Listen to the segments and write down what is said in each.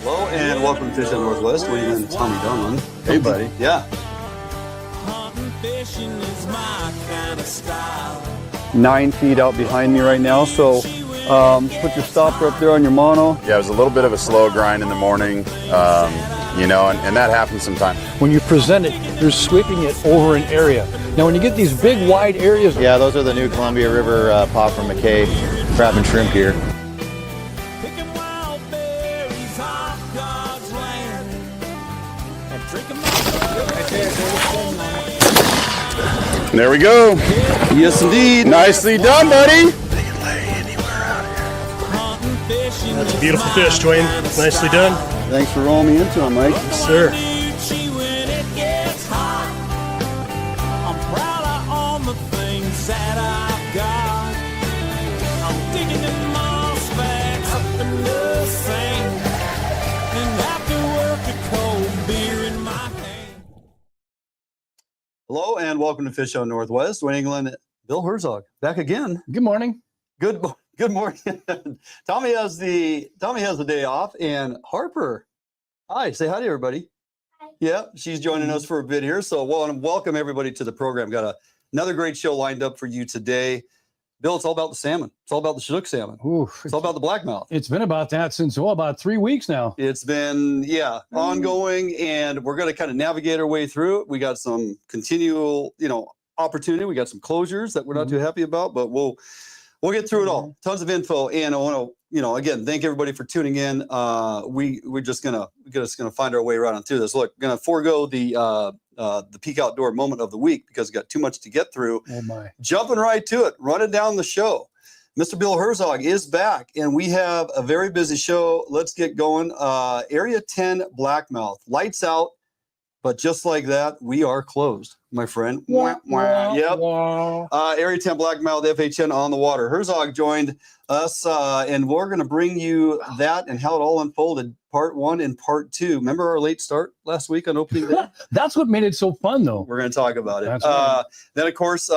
Hello and welcome to Fish on Northwest. Wayne and Tommy Dunlin. Hey, buddy. Yeah. Hunting, fishing is my kind of style. 9 feet out behind me right now, so put your stopper up there on your mono. Yeah, it was a little bit of a slow grind in the morning, you know, and that happens sometimes. When you present it, you're sweeping it over an area. Now, when you get these big, wide areas, Yeah, those are the new Columbia River pop from McKay crab and shrimp here. Picking wild berries off God's land and drinking my There we go. Yes, indeed. Nicely done, buddy. hunting, fishing. That's a beautiful fish, Duane. Nicely done. Thanks for rolling me into him, Mike. Sir. When it gets hot, I'm proud of all the things that I've got. I'm digging in moss bags up in the sand and after work a cold beer in my hand. Hello and welcome to Fish on Northwest. Wayne England, Bill Herzog, back again. good morning. Good morning. Tommy has the day off, and Harper. Hi, say hi to everybody. Hi. Yeah, she's joining us for a bit here. So welcome everybody to the program. Got another great show lined up for you today. Bill, it's all about the salmon. It's all about the Chinook salmon. Ooh, It's all about the Blackmouth. it's been about that since, about 3 weeks now. It's been, ongoing, and we're going to kind of navigate our way through it. We got some continual, opportunity. We got some closures that we're not too happy about, but we'll get through it all. Tons of info, and I want to, again, thank everybody for tuning in. We're just gonna find our way right on through this. Look, gonna forego the peak outdoor moment of the week because we got too much to get through. Oh my. Jumping right to it, running down the show. Mr. Bill Herzog is back, and we have a very busy show. Let's get going. Area 10 Blackmouth, lights out, but just like that, we are closed, my friend. Yep. Area 10 Blackmouth, FHN on the water. Herzog joined us, and we're going to bring you that and how it all unfolded, part 1 and part 2. Remember our late start last week on opening day? That's what made it so fun, though. We're going to talk about it. That's right. Then, of course,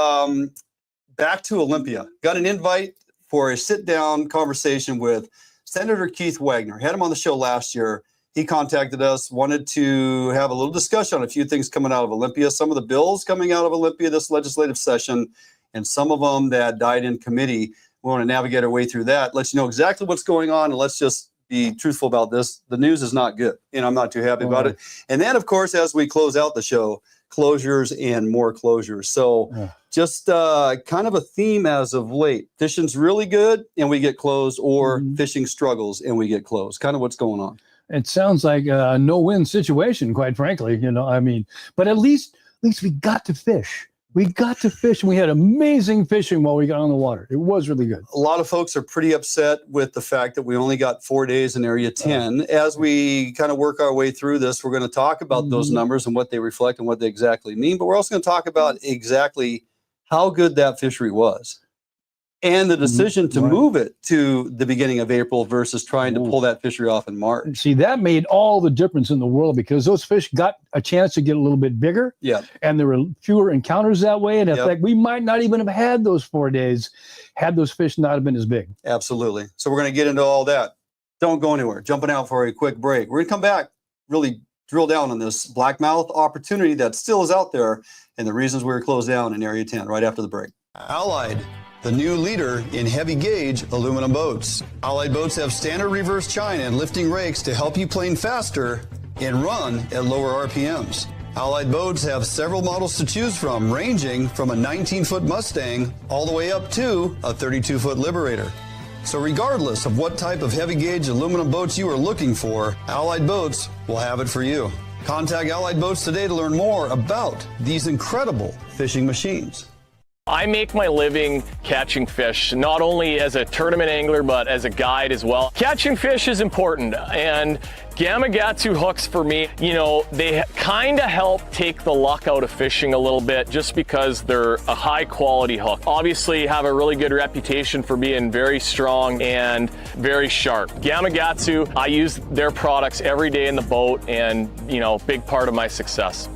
back to Olympia. Got an invite for a sit-down conversation with Senator Keith Wagoner. Had him on the show last year. He contacted us, wanted to have a little discussion on a few things coming out of Olympia, some of the bills coming out of Olympia this legislative session, and some of them that died in committee. We want to navigate our way through that, let you know exactly what's going on, and let's just be truthful about this. The news is not good, and I'm not too happy about it. And then, of course, as we close out the show, closures and more closures. So just kind of a theme as of late. Fishing's really good, and we get closed, or fishing struggles, and we get closed. Kind of what's going on. It sounds like a no-win situation, quite frankly. But at least we got to fish. We got to fish, and we had amazing fishing while we got on the water. It was really good. A lot of folks are pretty upset with the fact that we only got 4 days in Area 10. As we kind of work our way through this, we're going to talk about those numbers and what they reflect and what they exactly mean. But we're also going to talk about exactly how good that fishery was, and the decision to move it to the beginning of April versus trying to pull that fishery off in March. See, that made all the difference in the world because those fish got a chance to get a little bit bigger. Yeah. And there were fewer encounters that way. And in fact, we might not even have had those 4 days had those fish not have been as big. Absolutely. So we're going to get into all that. Don't go anywhere. Jumping out for a quick break. We're going to come back, really drill down on this Blackmouth opportunity that still is out there and the reasons we were closed down in Area 10 right after the break. Allied, the new leader in heavy gauge aluminum boats. Allied boats have standard reverse chine and lifting rakes to help you plane faster and run at lower RPMs. Allied boats have several models to choose from, ranging from a 19-foot Mustang all the way up to a 32-foot Liberator. So regardless of what type of heavy gauge aluminum boats you are looking for, Allied Boats will have it for you. Contact Allied Boats today to learn more about these incredible fishing machines. I make my living catching fish, not only as a tournament angler, but as a guide as well. Catching fish is important, and Gamakatsu hooks for me, they kind of help take the luck out of fishing a little bit just because they're a high quality hook. Obviously have a really good reputation for being very strong and very sharp. Gamakatsu, I use their products every day in the boat, and big part of my success.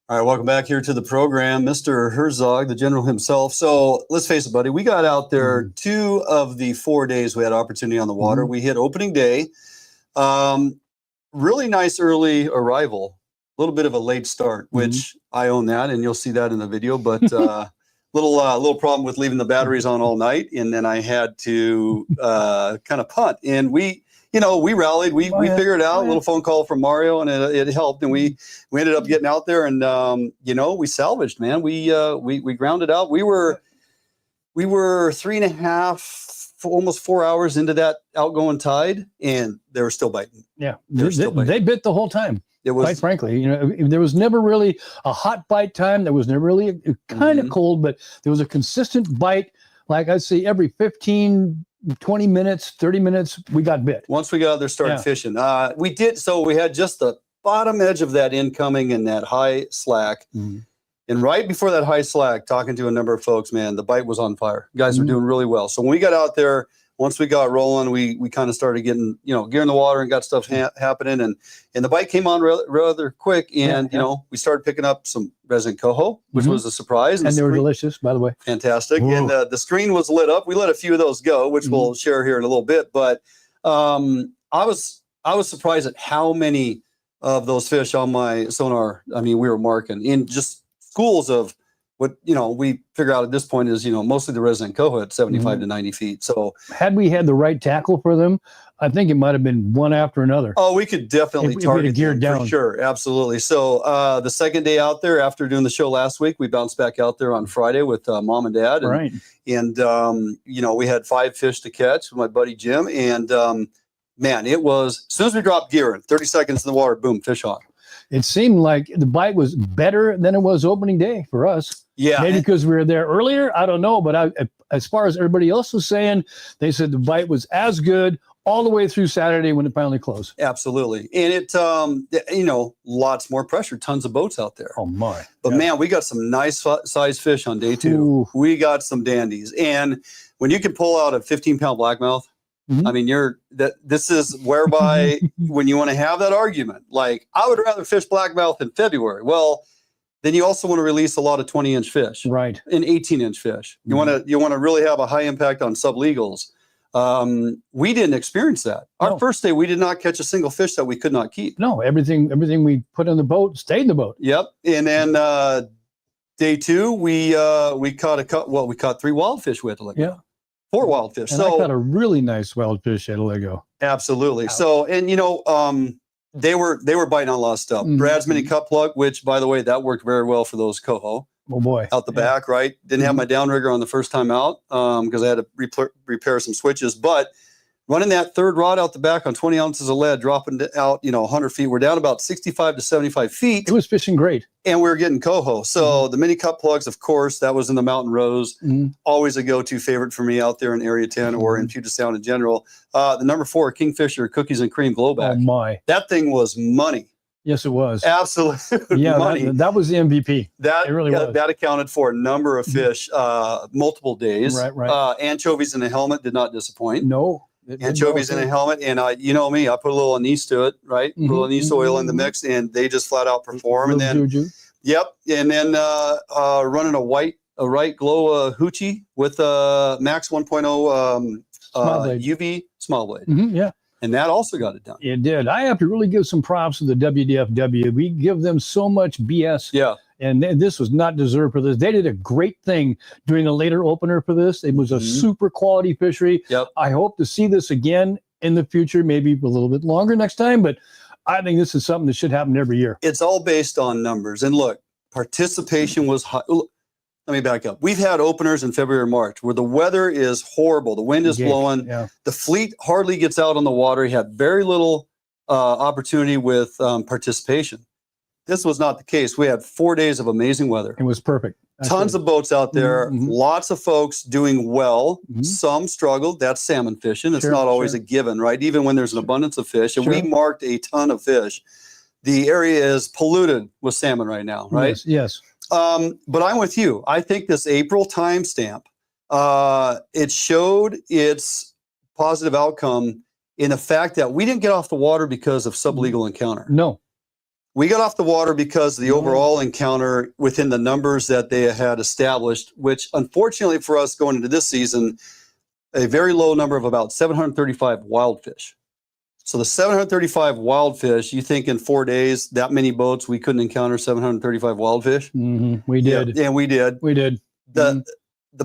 All right, welcome back here to the program, Mr. Herzog, the general himself. So let's face it, buddy, we got out there 2 of the 4 days we had opportunity on the water. We hit opening day. Really nice early arrival, a little bit of a late start, which I own that, and you'll see that in the video. But little problem with leaving the batteries on all night, and then I had to kind of punt. And we rallied. We figured it out. A little phone call from Mario, and it helped. And we ended up getting out there, and we salvaged, man. We grounded out. We were 3.5. Almost 4 hours into that outgoing tide, and they were still biting. Yeah, they bit the whole time. It was, quite frankly, there was never really a hot bite time. There was never really kind of cold, but there was a consistent bite. Like I'd say every 15, 20 minutes, 30 minutes, we got bit. Once we got out there, started fishing. We did. So we had just the bottom edge of that incoming and that high slack. And right before that high slack, talking to a number of folks, man, the bite was on fire. You guys were doing really well. So when we got out there, once we got rolling, we kind of started getting, gear in the water and got stuff happening. And the bite came on rather quick. And, we started picking up some resin coho, which was a surprise. And they were delicious, by the way. Fantastic. Whoa. And the screen was lit up. We let a few of those go, which we'll share here in a little bit. But I was surprised at how many of those fish on my sonar, we were marking in just schools of what we figure out at this point is mostly the resident coho at 75 to 90 feet. So had we had the right tackle for them, I think it might have been one after another. Oh, we could definitely target geared down for sure. Absolutely. So the second day out there after doing the show last week, we bounced back out there on Friday with mom and dad. And, and we had 5 fish to catch with my buddy Jim. And man, it was, as soon as we dropped gear in 30 seconds in the water, boom, fish on. It seemed like the bite was better than it was opening day for us. Yeah. Maybe because we were there earlier. I don't know. But as far as everybody else was saying, they said the bite was as good all the way through Saturday when it finally closed. Absolutely. And it, lots more pressure, tons of boats out there. Oh, my. But, man, we got some nice size fish on day 2. Ooh. We got some dandies. And when you can pull out a 15-pound blackmouth, this is whereby when you want to have that argument, like I would rather fish blackmouth in February. Well, then you also want to release a lot of 20-inch fish, right? And 18-inch fich. You want to really have a high impact on sublegals. We didn't experience that. Our first day, we did not catch a single fish that we could not keep. No, everything we put in the boat stayed in the boat. Yep. And then day 2, we caught 3 wild fish we had to let go. Yeah. 4 wild fish. And I caught a really nice wild fish at a Lego. Absolutely. So, and they were biting on a lot of stuff. Brad's mini cut plug, which by the way, that worked very well for those coho. Oh boy. Out the back, right? Didn't have my downrigger on the first time out because I had to repair some switches. But running that third rod out the back on 20 ounces of lead, dropping out, 100 feet. We're down about 65 to 75 feet. It was fishing great. And we were getting coho. So the mini cut plugs, of course, that was in the Mountain Rose. Always a go-to favorite for me out there in Area 10 or in Puget Sound in general. The number 4 Kingfisher Cookies and Cream Glowback. Oh my. That thing was money. Yes, it was. Absolute yeah, money. That was the MVP. It really was. That accounted for a number of fish, multiple days. Right. Anchovies in a helmet did not disappoint. No. Anchovies in a helmet, and you know me, I put a little anise to it, right? Put a little anise oil in the mix, and they just flat out perform. And then, and then running a right glow hoochie with Max 1.0 UV small blade. Yeah. And that also got it done. It did. I have to really give some props to the WDFW. We give them so much BS. Yeah. And this was not deserved for this. They did a great thing doing a later opener for this. It was a super quality fishery. Yep. I hope to see this again in the future, maybe a little bit longer next time, but I think this is something that should happen every year. It's all based on numbers. And look, participation was high. Let me back up. We've had openers in February or March where the weather is horrible. The wind is blowing. Yeah. The fleet hardly gets out on the water. You had very little opportunity with participation. This was not the case. We had 4 days of amazing weather. It was perfect. Tons of boats out there. Lots of folks doing well. Some struggled. That's salmon fishing. It's not always a given, right? Even when there's an abundance of fish. And we marked a ton of fish. The area is polluted with salmon right now, right? Yes. But I'm with you. I think this April timestamp, it showed its positive outcome in the fact that we didn't get off the water because of sublegal encounter. No. We got off the water because of the overall encounter within the numbers that they had established, which unfortunately for us going into this season, a very low number of about 735 wild fish. So the 735 wild fish, you think in 4 days, that many boats, we couldn't encounter 735 wild fish? We did. Yeah, and we did. We did. The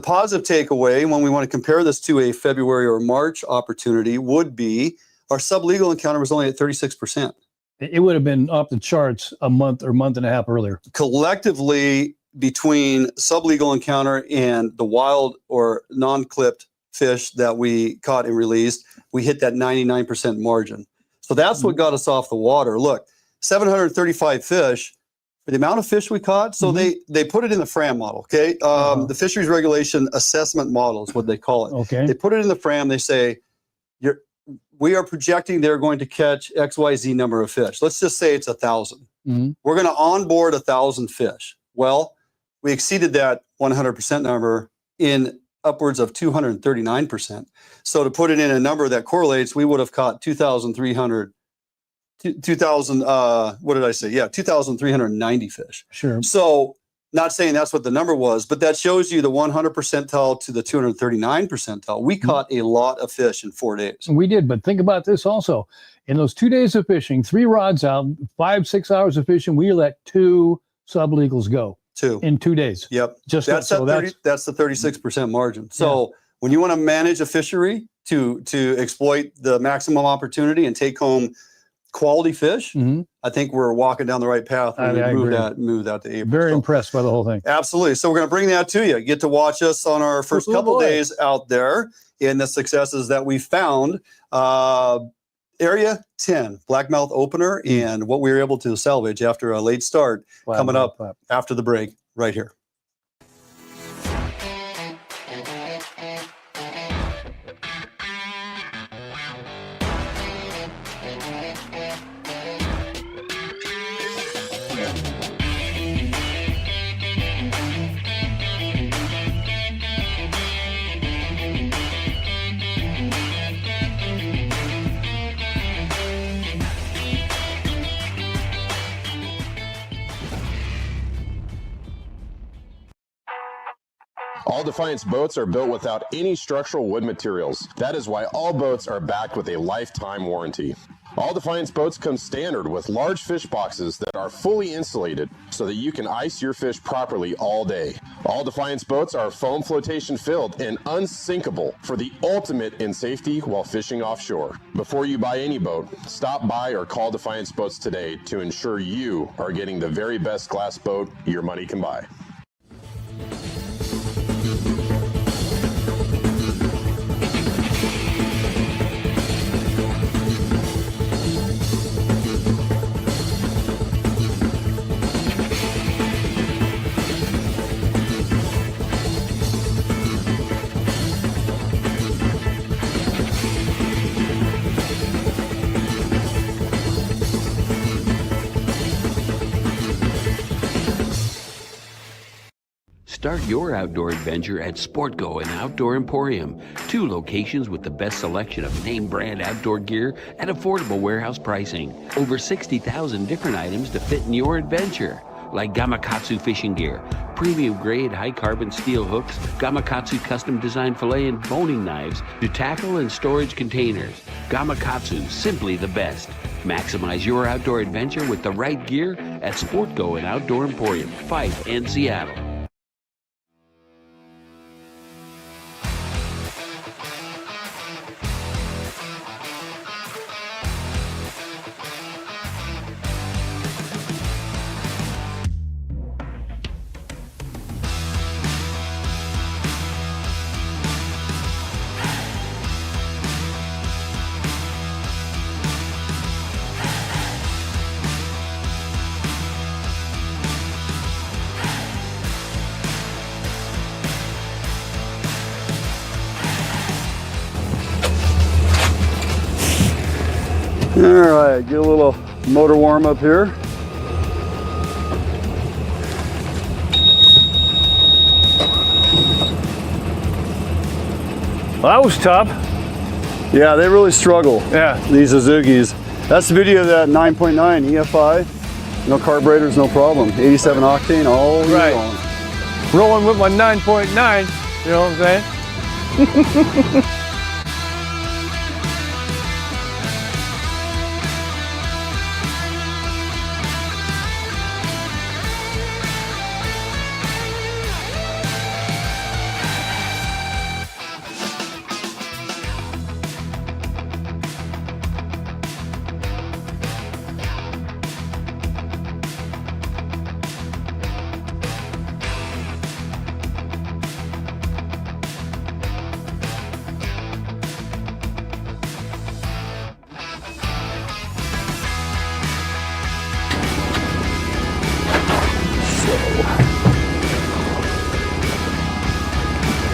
positive takeaway when we want to compare this to a February or March opportunity would be our sublegal encounter was only at 36%. It would have been off the charts a month or month and a half earlier. Collectively, between sublegal encounter and the wild or non-clipped fish that we caught and released, we hit that 99% margin. So that's what got us off the water. Look, 735 fish, for the amount of fish we caught, so they put it in the FRAM model, okay? The Fisheries Regulation Assessment Model is what they call it. Okay. They put it in the FRAM, they say, we are projecting they're going to catch XYZ number of fish. Let's just say it's 1,000. We're going to onboard 1,000 fish. Well, we exceeded that 100% number in upwards of 239%. So to put it in a number that correlates, we would have caught 2,300, what did I say? Yeah, 2,390 fish. Sure. So not saying that's what the number was, but that shows you the 100 percentile to the 239 percentile. We caught a lot of fish in 4 days. We did, but think about this also. In those 2 days of fishing, 3 rods out, 5-6 hours of fishing, we let 2 sublegals go. 2 in 2 days. Yep. Just that's so that's the 36% margin. So when you want to manage a fishery to exploit the maximum opportunity and take home quality fish, I think we're walking down the right path when we move that to April. Very impressed by the whole thing. Absolutely. So we're going to bring that to you. You get to watch us on our first couple days out there in the successes that we found. Area 10, Blackmouth opener, and what we were able to salvage after a late start coming up after the break right here. All Defiance boats are built without any structural wood materials. That is why all boats are backed with a lifetime warranty. All Defiance boats come standard with large fish boxes that are fully insulated so that you can ice your fish properly all day. All Defiance boats are foam flotation filled and unsinkable for the ultimate in safety while fishing offshore. Before you buy any boat, stop by or call Defiance Boats today to ensure you are getting the very best glass boat your money can buy. Start your outdoor adventure at Sportgo and Outdoor Emporium, 2 locations with the best selection of name brand outdoor gear at affordable warehouse pricing. Over 60,000 different items to fit in your adventure, like Gamakatsu fishing gear, premium grade high carbon steel hooks, Gamakatsu custom designed fillet and boning knives to tackle and storage containers. Gamakatsu, simply the best. Maximize your outdoor adventure with the right gear at Sportgo and Outdoor Emporium, Fife and Seattle. All right, get a little motor warm up here. Well, that was tough. Yeah, they really struggle. Yeah. These Azugis. That's the video of that 9.9 EFI. No carburetors, no problem. 87 octane all year Right. long. Rolling with my 9.9, you know what I'm saying?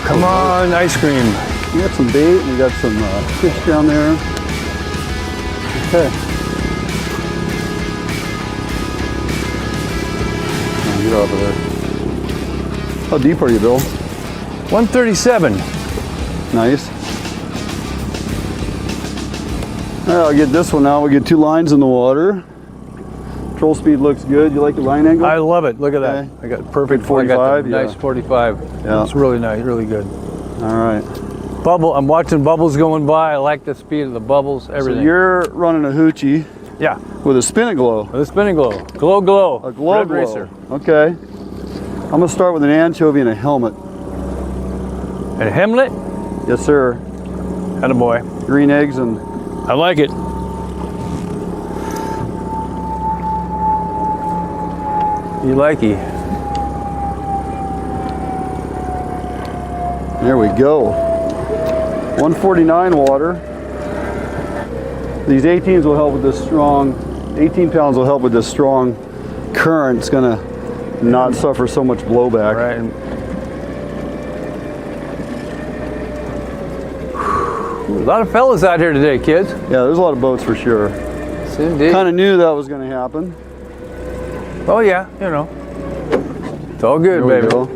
Come on, ice cream. We got some bait, we got some fish down there. Okay. Now get off of there. How deep are you, Bill? 137. Nice. All right, I'll get this one now. We get 2 lines in the water. Control speed looks good. You like the line angle? I love it. Look at Okay. that. I got perfect 45, I got the yeah. nice 45. Yeah. It's really nice, really good. All right. Bubble. I'm watching bubbles going by. I like the speed of the bubbles. Everything. So you're running a hoochie yeah. with a spinning glow. With a spinning glow. Glow glow. A glow Red glow. Racer. Okay. I'm gonna start with an anchovy and a helmet. And Hamlet. Yes, sir. Attaboy. Green eggs and I like it. You likey. there we go. 149 water. These 18s will help with this strong, 18 pounds will help with this strong current. It's gonna not suffer so much blowback. Right. And a lot of fellas out here today, kids. Yeah, there's a lot of boats for sure. Yes, indeed. Kind of knew that was gonna happen. Oh yeah, you know. It's all good, There we baby. go.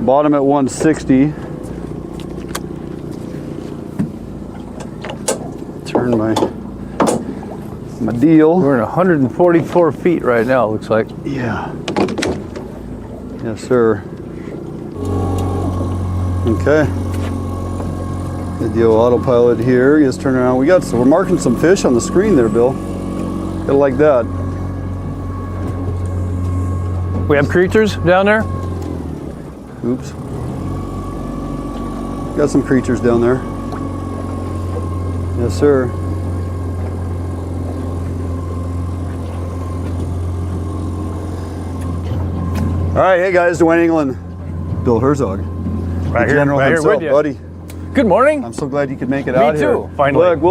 Bottom at 160. Turn my deal. We're in 144 feet right now, it looks like. Yeah. Yes, sir. Okay. Good deal. Autopilot here. Just turn around. We're marking some fish on the screen there, Bill. Gotta like that. We have creatures down there? Oops. Got some creatures down there. Yes, sir. All right, hey guys, Duane England, Bill Herzog, Right the here, General right here himself, with you. buddy. Good morning. I'm so glad you could make it Me out too, here. finally. Look,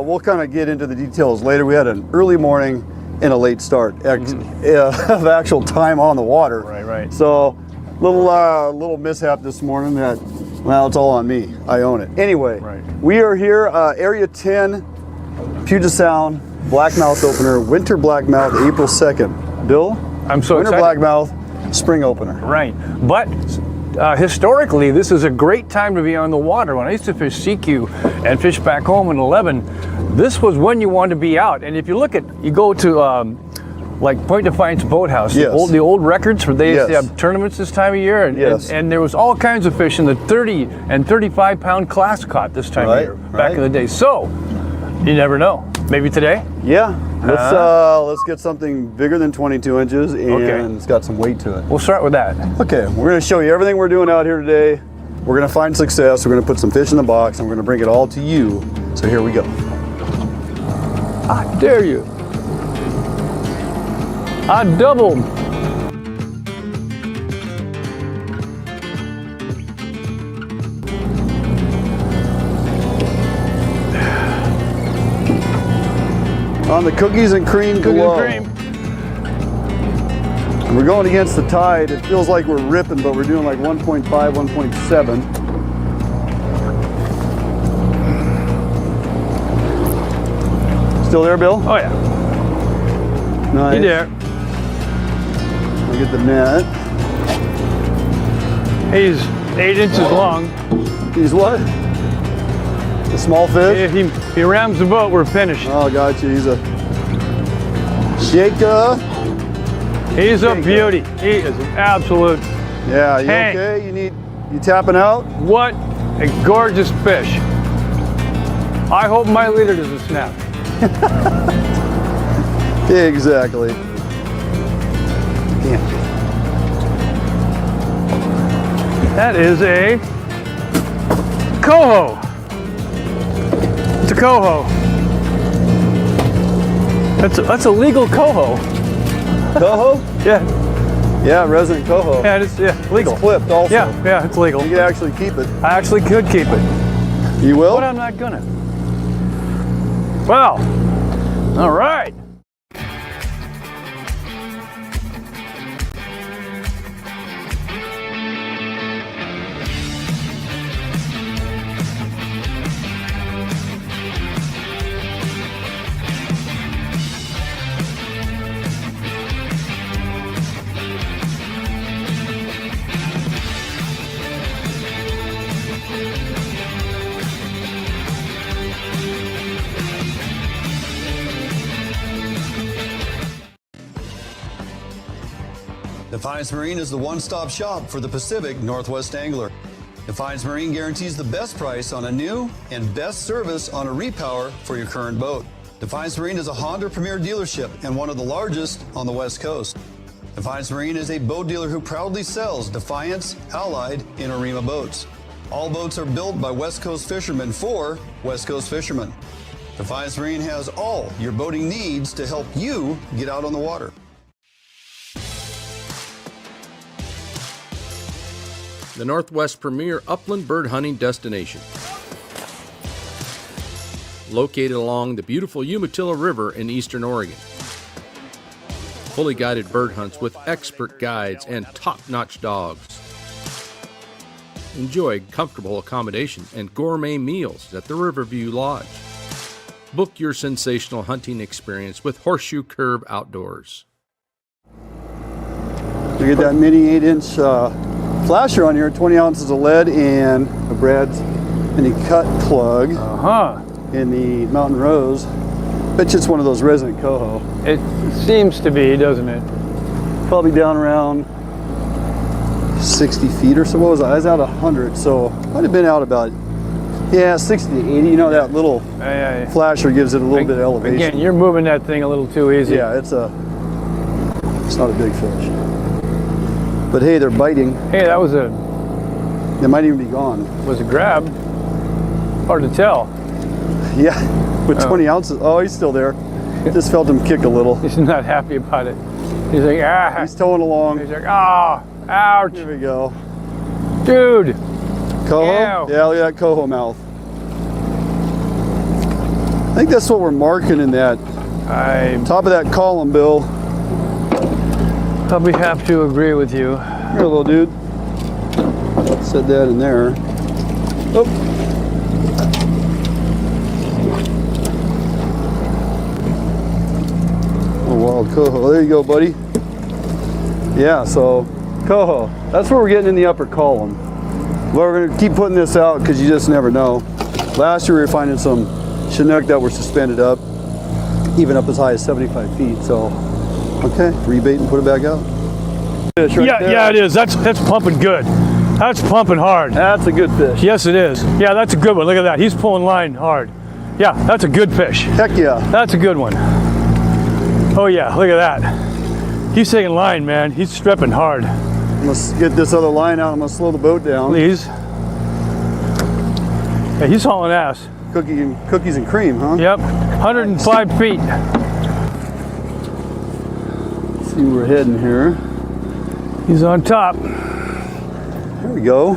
we'll kind of get into the details later. We had an early morning and a late start of actual time on the water. Right. So, little mishap this morning that, well, it's all on me. I own it. Anyway, Right. we are here, Area 10, Puget Sound, Blackmouth opener, winter Blackmouth, April 2nd. Bill? I'm so winter excited. Blackmouth, spring opener. Right. But historically, this is a great time to be on the water. When I used to fish CQ and fish back home in 11, this was when you wanted to be out. And if you look at, you go to like Point Defiance Boathouse, Yes. the old records where they used to Yes. have tournaments this time of year, and, Yes. and there was all kinds of fish in the 30 and 35 pound class caught this time of Right, year, back right. in the day. So, you never know. Maybe today? Yeah, let's get something bigger than 22 inches and Okay. it's got some weight to it. We'll start with that. Okay, we're gonna show you everything we're doing out here today. We're gonna find success, we're gonna put some fish in the box, and we're gonna bring it all to you. So here we go. I dare you. I doubled. On the cookies and cream glow. Cream. And we're going against the tide. It feels like we're ripping, but we're doing like 1.5, 1.7. Still there, Bill? Oh yeah. Nice. You there. Look at the net. He's 8 inches long. He's what? A small fish? If he rams the boat, we're finished. Oh, gotcha. He's a Shaka. He's a beauty. He is an absolute. Yeah, you tank. okay? You tapping out? What a gorgeous fish. I hope my leader doesn't snap. Exactly. Yeah. That is a coho. It's a coho. That's a legal coho. Coho? Yeah. Yeah, resident coho. Yeah, it's legal. It's clipped also. Yeah, it's legal. You can actually keep it. I actually could keep it. You will? But I'm not gonna. Well, all right. Defiance Marine is the one-stop shop for the Pacific Northwest angler. Defiance Marine guarantees the best price on a new and best service on a repower for your current boat. Defiance Marine is a Honda Premier dealership and one of the largest on the West Coast. Defiance Marine is a boat dealer who proudly sells Defiance, Allied, and Arima boats. All boats are built by West Coast fishermen for West Coast fishermen. Defiance Marine has all your boating needs to help you get out on the water. The Northwest premier upland bird hunting destination. Located along the beautiful Umatilla River in eastern Oregon. Fully guided bird hunts with expert guides and top-notch dogs. Enjoy comfortable accommodation and gourmet meals at the Riverview Lodge. Book your sensational hunting experience with Horseshoe Curve Outdoors. We get that mini 8-inch flasher on here, 20 ounces of lead and a Brad's mini cut plug in the Mountain Rose. Bet you it's one of those resident coho. It seems to be, doesn't it? Probably down around 60 feet or so. What was I? I was out 100, so might have been out about 60 to 80. You know, that little flasher gives it a little bit of elevation. Again, you're moving that thing a little too easy. Yeah, it's not a big fish. But hey, they're biting. Hey, that was a... They might even be gone. Was a grab. Hard to tell. Yeah, with 20 ounces. Oh, he's still there. Just felt him kick a little. He's not happy about it. He's like, ah. He's towing along. He's like, ah, ouch. Here we go. Dude. Coho? Ew. Yeah, look at that coho mouth. I think that's what we're marking in that top of that column, Bill. Probably have to agree with you. Here, little dude. Set that in there. Oh. A wild coho. There you go, buddy. Yeah, so coho. That's what we're getting in the upper column. Well, we're going to keep putting this out because you just never know. Last year we were finding some Chinook that were suspended up, even up as high as 75 feet. So, okay, rebait and put it back out. Fish right there. Yeah, it is. That's pumping good. That's pumping hard. That's a good fish. Yes, it is. Yeah, that's a good one. Look at that. He's pulling line hard. Yeah, that's a good fish. Heck yeah. That's a good one. Oh yeah, look at that. He's taking line, man. He's stripping hard. Let's get this other line out. I'm gonna slow the boat down. Please. Yeah, he's hauling ass. Cookies and cream, huh? Yep, 105 feet. Let's see where we're heading here. He's on top. There we go.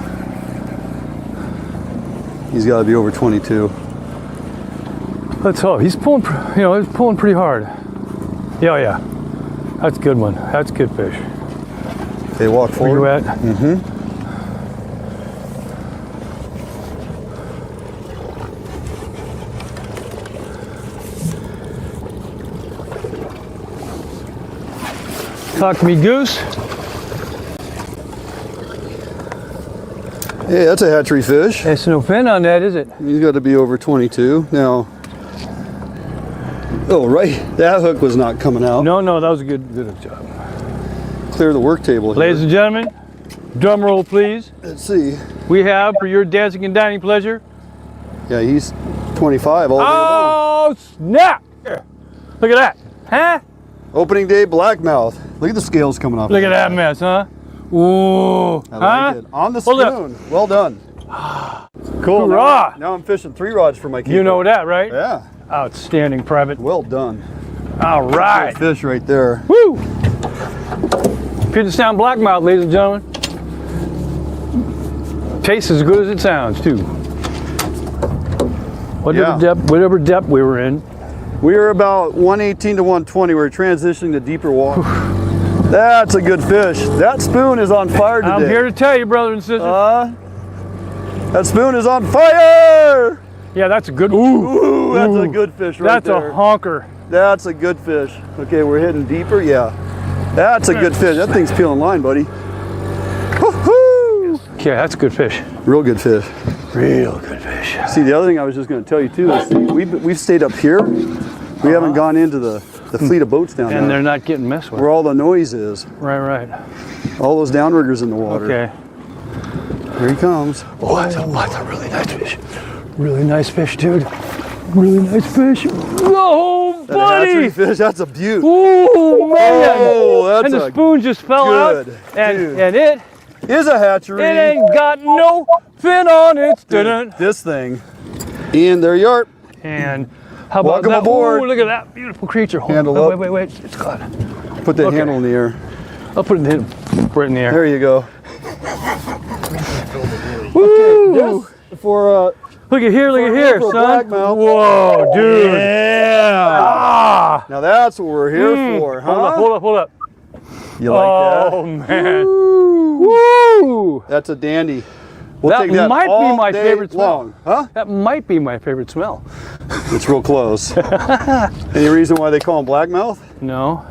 He's got to be over 22. Let's hope. He's pulling, he's pulling pretty hard. Yeah, yeah. That's a good one. That's a good fish. Okay, walk forward. Where you at? Mm-hmm. Talk to me, Goose. Hey, that's a hatchery fish. There's no fin on that, is it? He's got to be over 22. Now, oh, right. That hook was not coming out. No, that was a good job. clear the work table here. Ladies and gentlemen, drum roll please. Let's see. We have, for your dancing and dining pleasure. Yeah, he's 25 all day long. Oh, snap! Look at that, huh? Opening day blackmouth. Look at the scales coming off. Look at that mess, huh? Ooh, I like it. On the spoon. Well done. Cool. Hoorah. Now I'm fishing 3 rods for my keeper. You know that, right? Yeah. Outstanding, Private. Well done. All right. Good fish right there. Woo! Puget Sound Blackmouth, ladies and gentlemen. Tastes as good as it sounds, too. Whatever depth we were in. We were about 118 to 120. We're transitioning to deeper water. That's a good fish. That spoon is on fire today. I'm here to tell you, brothers and sisters. That spoon is on fire! Yeah, that's a good one. Ooh, that's a good fish right there. That's a honker. That's a good fish. Okay, we're hitting deeper. Yeah. That's a good fish. That thing's peeling line, buddy. Woo-hoo! Yeah, that's a good fish. Real good fish. Real good fish. See, the other thing I was just going to tell you too is we've stayed up here. We haven't gone into the fleet of boats down there. And they're not getting messed with. Where all the noise is. Right. All those downriggers in the water. Okay. Here he comes. Oh, that's a really nice fish. Really nice fish, dude. Really nice fish. Oh, buddy! Fish, that's a beaut. Ooh, man! Oh, that's and the spoon just fell out. And it is a hatchery. It ain't got no fin on it. Dude, this thing. Ian, there you are. And how about Welcome that? aboard. Ooh, look at that beautiful creature. Handle up. up. Wait. It's caught. Put that handle in the air. I'll put it in the air. There you go. Woo! Okay, for look at here, son. Whoa, dude. Yeah. Now that's what we're here for, huh? Hold up. You like that? Oh, man. Woo! That's a dandy. We'll take that might all be my day favorite smell. long. Huh? That might be my favorite smell. It's real close. Any reason why they call them blackmouth? No.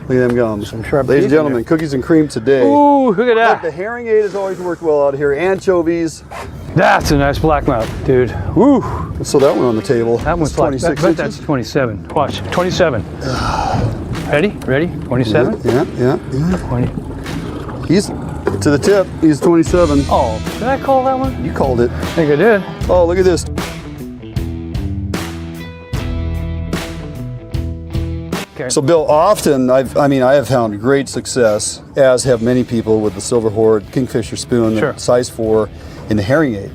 Look at them gums. Some sharp Ladies and teeth in gentlemen, cookies and cream today. Ooh, look at that. Look, the herring aid has always worked well out here. Anchovies. That's a nice blackmouth, dude. Woo. So that one on the table. That one's 26 like, inches. that's 27. Watch, 27. Ready? 27? Yeah. 20. He's to the tip. He's 27. Oh, did I call that one? You called it. I think I did. Oh, look at this. Okay. So Bill, often I have found great success, as have many people, with the silver hoard, kingfisher spoon, Sure. the size 4, and the herring aid.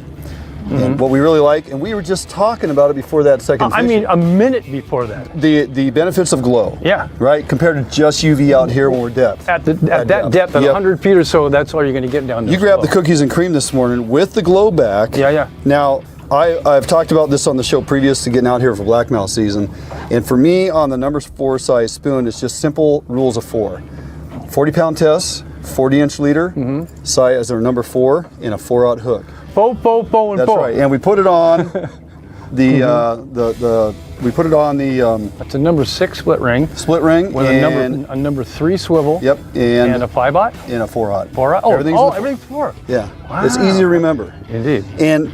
And what we really like, and we were just talking about it before that second I fishing. mean, a minute before that. The benefits of glow. Yeah. Right? Compared to just UV out here when we're depth. At that depth, at Yep. 100 feet or so, that's all you're going to get down there. You grabbed the cookies and cream this morning with the glow back. Yeah. Now, I've talked about this on the show previous to getting out here for blackmouth season. And for me, on the number 4 size spoon, it's just simple rules of 4. 40-pound test, 40-inch leader, size or number 4, and a 4/0 hook. Four, and That's 4. right. And we put it on we put it on the That's a number 6 split ring. split ring With and a number 3 swivel. Yep. And a 5/0. And a 4/0. 4/0. Oh, everything's 4. Yeah. Wow. It's easy to remember. Indeed. And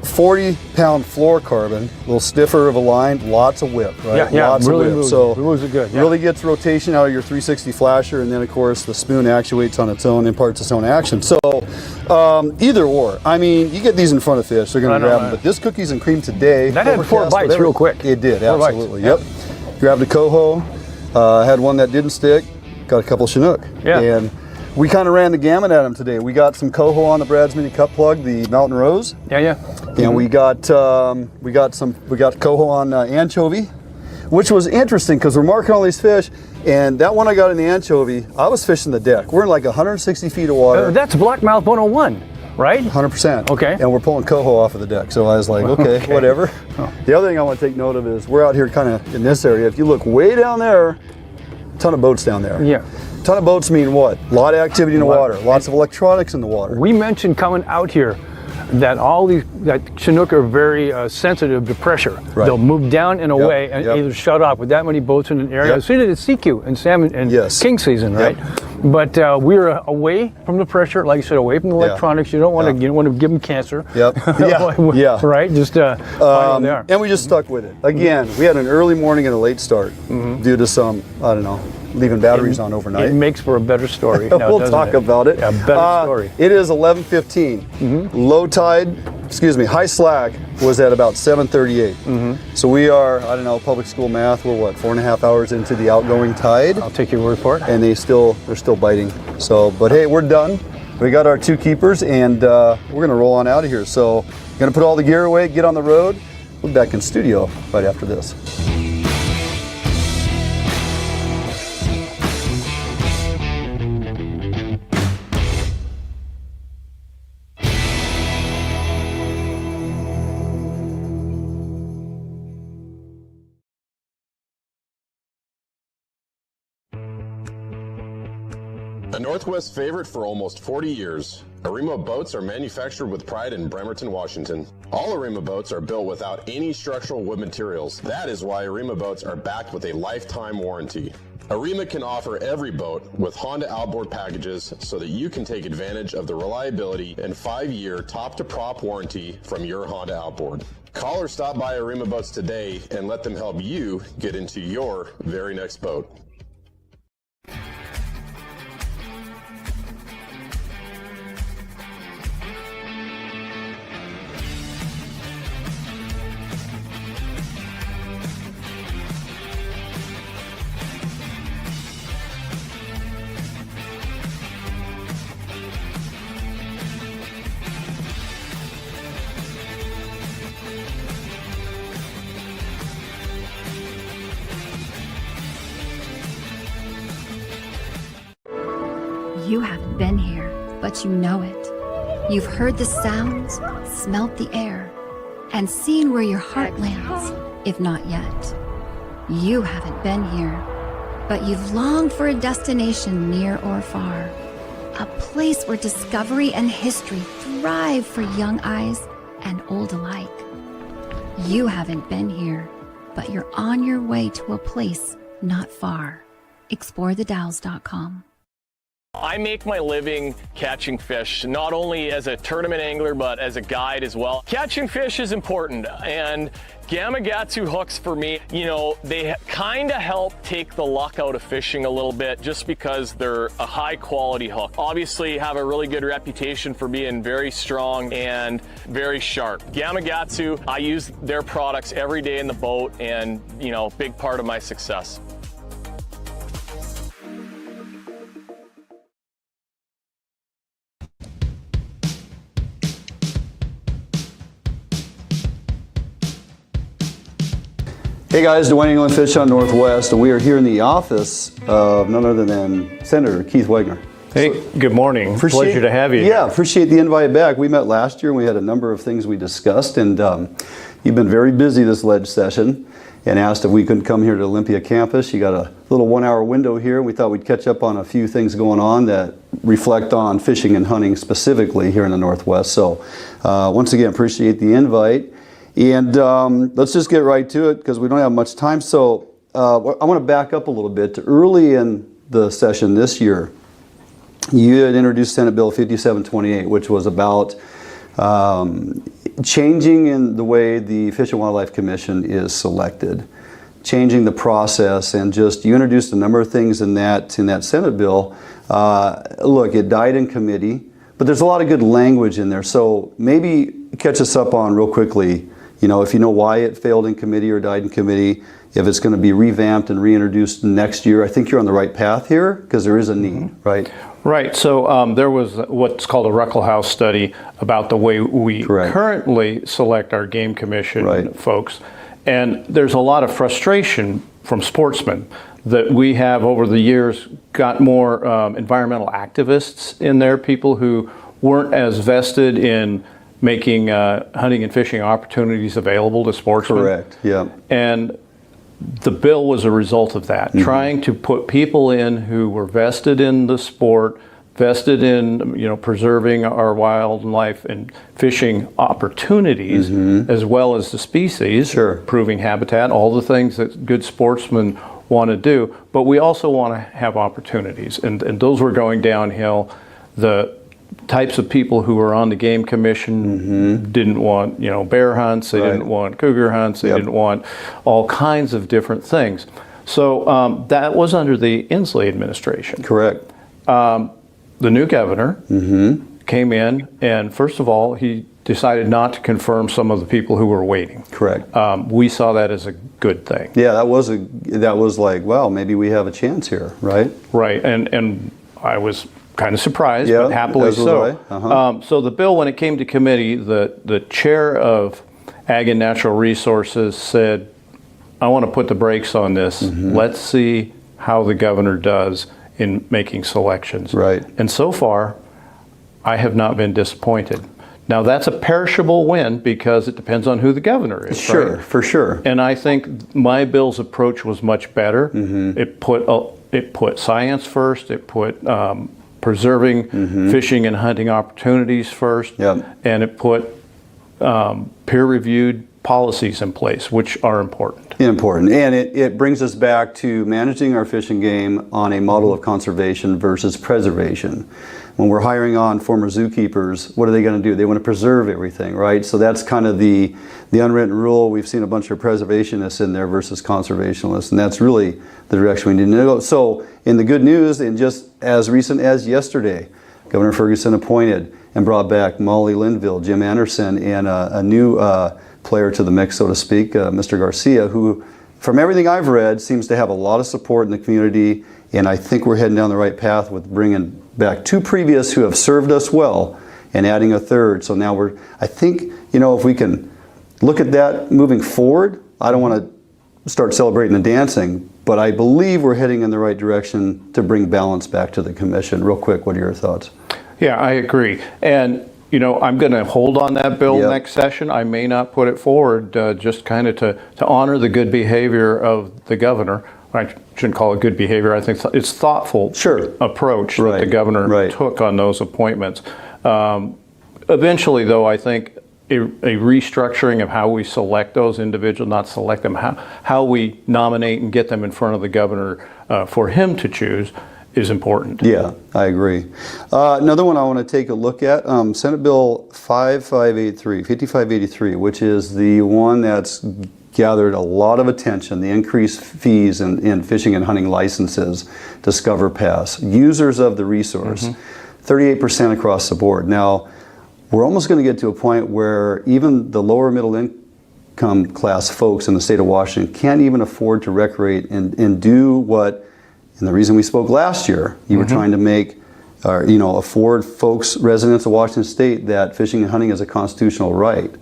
40-pound fluorocarbon, a little stiffer of a line, lots of whip, right? Yeah, Lots really of whip. moves, So moves it good. Yeah. really gets rotation out of your 360 flasher, and then of course the spoon actuates on its own, imparts its own action. So either or. I mean, you get these in front of fish, they're going to grab them. But this cookies and cream today, that had 4 bites real quick. It did, 4 bites. absolutely. Yep. Grabbed a coho, had one that didn't stick, got a couple Chinook. Yeah. And we kind of ran the gamut at them today. We got some coho on the Brad's Mini Cup Plug, the Mountain Rose. Yeah. And we got coho on anchovy, which was interesting because we're marking all these fish. And that one I got in the anchovy, I was fishing the deck. We're in like 160 feet of water. That's Blackmouth 101, right? 100%. Okay. And we're pulling coho off of the deck. So I was like, okay. Whatever. Oh. The other thing I want to take note of is we're out here kind of in this area. If you look way down there, ton of boats down there. Yeah. Ton of boats mean what? A lot of activity in the water. Lots of electronics in the water. We mentioned coming out here that that Chinook are very sensitive to pressure. Right. They'll move down and away and either shut off with that many boats in an area. I've seen it at CQ and salmon and king season, right? But we're away from the pressure, like you said, away from the electronics. You don't want to give them cancer. Yep. Right. Just there. And we just stuck with it. Again, we had an early morning and a late start due to some, I don't know, leaving batteries on overnight. It makes for a better story. Now, We'll talk about it. Yeah, better story. It is 11:15. Low tide, high slack was at about 7:38. So we are, I don't know, public school math, we're what, 4.5 hours into the outgoing tide? I'll take your word for it. And they're still biting. So, but hey, we're done. We got our 2 keepers, and we're gonna roll on out of here. So, gonna put all the gear away, get on the road. We'll be back in studio right after this. A Northwest favorite for almost 40 years, Arima boats are manufactured with pride in Bremerton, Washington. All Arima boats are built without any structural wood materials. That is why Arima boats are backed with a lifetime warranty. Arima can offer every boat with Honda outboard packages so that you can take advantage of the reliability and 5-year top-to-prop warranty from your Honda outboard. Call or stop by Arima Boats today and let them help you get into your very next boat. You haven't been here, but you know it. You've heard the sounds, smelt the air, and seen where your heart lands, if not yet. You haven't been here, but you've longed for a destination near or far. A place where discovery and history thrive for young eyes and old alike. You haven't been here, but you're on your way to a place not far. ExploreTheDalles.com. I make my living catching fish, not only as a tournament angler, but as a guide as well. Catching fish is important, and Gamakatsu hooks for me, they kind of help take the luck out of fishing a little bit just because they're a high quality hook. Obviously have a really good reputation for being very strong and very sharp. Gamakatsu, I use their products every day in the boat, and big part of my success. Hey guys, Duane England Fish on Northwest, and we are here in the office of none other than Senator Keith Wagoner. Hey, good morning. Pleasure to have you. Yeah, appreciate the invite back. We met last year and we had a number of things we discussed, and you've been very busy this ledge session and asked if we couldn't come here to Olympia campus. You got a little 1-hour window here. We thought we'd catch up on a few things going on that reflect on fishing and hunting specifically here in the Northwest. So once again, appreciate the invite. And let's just get right to it because we don't have much time. So I want to back up a little bit to early in the session this year. You had introduced Senate Bill 5728, which was about changing in the way the Fish and Wildlife Commission is selected, changing the process, and just you introduced a number of things in that Senate bill. Look, it died in committee, but there's a lot of good language in there. So maybe catch us up on real quickly. If you know why it failed in committee or died in committee, if it's going to be revamped and reintroduced next year. I think you're on the right path here because there is a need, right? Right. So there was what's called a Ruckelhaus study about the way we currently select our game commission folks. And there's a lot of frustration from sportsmen that we have over the years got more environmental activists in there, people who weren't as vested in making hunting and fishing opportunities available to sportsmen. Correct, yeah. And the bill was a result of that, trying to put people in who were vested in the sport, vested in preserving our wildlife and fishing opportunities, as well as the species, improving habitat, all the things that good sportsmen want to do. But we also want to have opportunities, and those were going downhill. The types of people who were on the game commission didn't want bear hunts, they didn't want cougar hunts, they didn't want all kinds of different things. So that was under the Inslee administration. Correct. The new governor came in, and first of all, he decided not to confirm some of the people who were waiting. Correct. We saw that as a good thing. Yeah, that was like, well, maybe we have a chance here, right? Right, and I was kind of surprised, Yeah, but happily as was so. I. Uh-huh. So the bill, when it came to committee, the chair of Ag and Natural Resources said, I want to put the brakes on this. Let's see how the governor does in making selections. Right. And so far, I have not been disappointed. Now that's a perishable win because it depends on who the governor is. Sure, right? for sure. And I think my bill's approach was much better. It put science first. It put preserving fishing and hunting opportunities first, and it put peer-reviewed policies in place, which are important. Important. And it brings us back to managing our fishing game on a model of conservation versus preservation. When we're hiring on former zookeepers, what are they going to do? They want to preserve everything, right? So that's kind of the unwritten rule. We've seen a bunch of preservationists in there versus conservationists, and that's really the direction we need to go. So in the good news, and just as recent as yesterday, Governor Ferguson appointed and brought back Molly Linville, Jim Anderson, and a new player to the mix, so to speak, Mr. Garcia, who, from everything I've read, seems to have a lot of support in the community, and I think we're heading down the right path with bringing back two previous who have served us well and adding a third. So now I think, if we can look at that moving forward, I don't want to start celebrating and dancing, but I believe we're heading in the right direction to bring balance back to the commission. Real quick, what are your thoughts? Yeah, I agree. And I'm going to hold on that bill next session. I may not put it forward, just kind of to honor the good behavior of the governor. I shouldn't call it good behavior. I think it's thoughtful approach that the governor took on those appointments. Eventually, though, I think a restructuring of how we select those individuals, not select them, how we nominate and get them in front of the governor for him to choose is important. Yeah, I agree. Another one I want to take a look at, Senate Bill 5583, which is the one that's gathered a lot of attention, the increased fees in fishing and hunting licenses, Discover Pass, users of the resource, 38% across the board. Now, we're almost going to get to a point where even the lower middle income class folks in the state of Washington can't even afford to recreate and do what, and the reason we spoke last year, you were trying to make, afford folks, residents of Washington State, that fishing and hunting is a constitutional right.